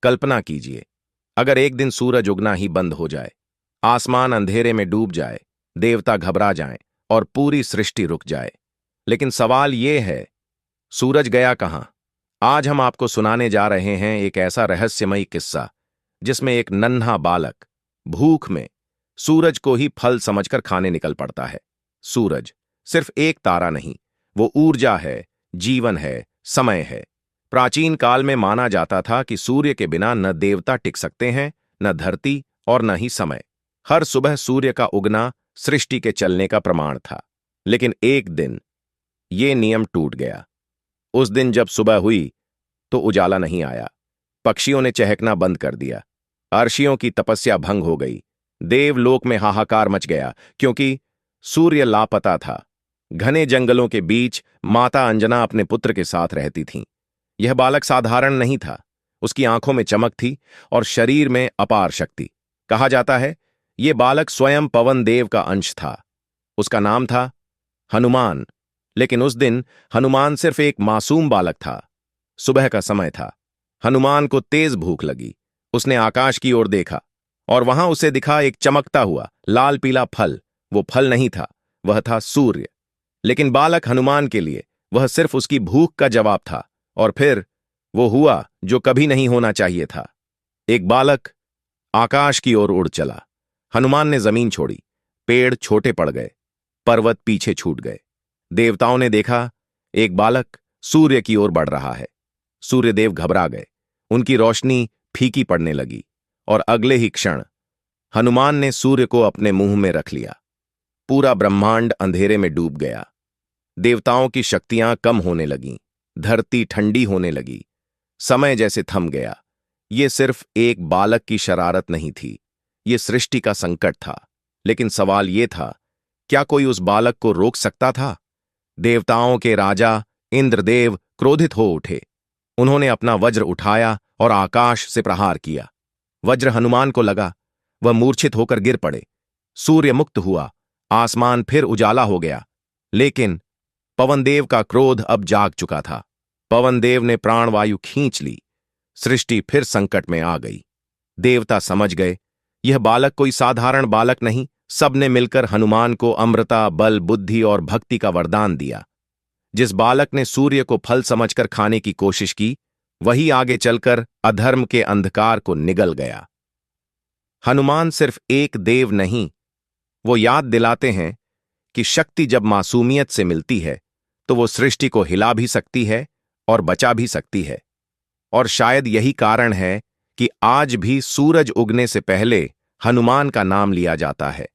कल्पना कीजिए, अगर एक दिन सूरज उगना ही बंद हो जाए, आसमान अंधेरे में डूब जाए, देवता घबरा जाएं और पूरी सृष्टि रुक जाए। लेकिन सवाल ये है, सूरज गया कहां? आज हम आपको सुनाने जा रहे हैं एक ऐसा रहस्यमयी किस्सा जिसमें एक नन्हा बालक भूख में सूरज को ही फल समझकर खाने निकल पड़ता है। सूरज सिर्फ एक तारा नहीं, वो ऊर्जा है, जीवन है, समय है। प्राचीन काल में माना जाता था कि सूर्य के बिना न देवता टिक सकते हैं, न धरती और न ही समय। हर सुबह सूर्य का उगना सृष्टि के चलने का प्रमाण था। लेकिन एक दिन ये नियम टूट गया। उस दिन जब सुबह हुई तो उजाला नहीं आया। पक्षियों ने चहकना बंद कर दिया। अर्शियों की तपस्या भंग हो गई। देवलोक में हाहाकार मच गया, क्योंकि सूर्य लापता था। घने जंगलों के बीच माता अंजना अपने पुत्र के साथ रहती थीं। यह बालक साधारण नहीं था। उसकी आंखों में चमक थी और शरीर में अपार शक्ति। कहा जाता है, यह बालक स्वयं पवन देव का अंश था। उसका नाम था हनुमान। लेकिन उस दिन हनुमान सिर्फ एक मासूम बालक था। सुबह का समय था। हनुमान को तेज भूख लगी। उसने आकाश की ओर देखा और वहां उसे दिखा एक चमकता हुआ लाल पीला फल। वो फल नहीं था, वह था सूर्य। लेकिन बालक हनुमान के लिए वह सिर्फ उसकी भूख का जवाब था। और फिर वो हुआ जो कभी नहीं होना चाहिए था। एक बालक आकाश की ओर उड़ चला। हनुमान ने जमीन छोड़ी। पेड़ छोटे पड़ गए, पर्वत पीछे छूट गए। देवताओं ने देखा, एक बालक सूर्य की ओर बढ़ रहा है। सूर्यदेव घबरा गए। उनकी रोशनी फीकी पड़ने लगी और अगले ही क्षण हनुमान ने सूर्य को अपने मुंह में रख लिया। पूरा ब्रह्मांड अंधेरे में डूब गया। देवताओं की शक्तियां कम होने लगीं। धरती ठंडी होने लगी। समय जैसे थम गया। ये सिर्फ एक बालक की शरारत नहीं थी, ये सृष्टि का संकट था। लेकिन सवाल ये था, क्या कोई उस बालक को रोक सकता था? देवताओं के राजा इंद्रदेव क्रोधित हो उठे। उन्होंने अपना वज्र उठाया और आकाश से प्रहार किया। वज्र हनुमान को लगा। वह मूर्छित होकर गिर पड़े। सूर्य मुक्त हुआ। आसमान फिर उजाला हो गया। लेकिन पवनदेव का क्रोध अब जाग चुका था। पवनदेव ने प्राणवायु खींच ली। सृष्टि फिर संकट में आ गई। देवता समझ गए, यह बालक कोई साधारण बालक नहीं। सबने मिलकर हनुमान को अमृता, बल, बुद्धि और भक्ति का वरदान दिया। जिस बालक ने सूर्य को फल समझकर खाने की कोशिश की, वही आगे चलकर अधर्म के अंधकार को निगल गया। हनुमान सिर्फ एक देव नहीं, वो याद दिलाते हैं कि शक्ति जब मासूमियत से मिलती है तो वो सृष्टि को हिला भी सकती है और बचा भी सकती है। और शायद यही कारण है कि आज भी सूरज उगने से पहले हनुमान का नाम लिया जाता है।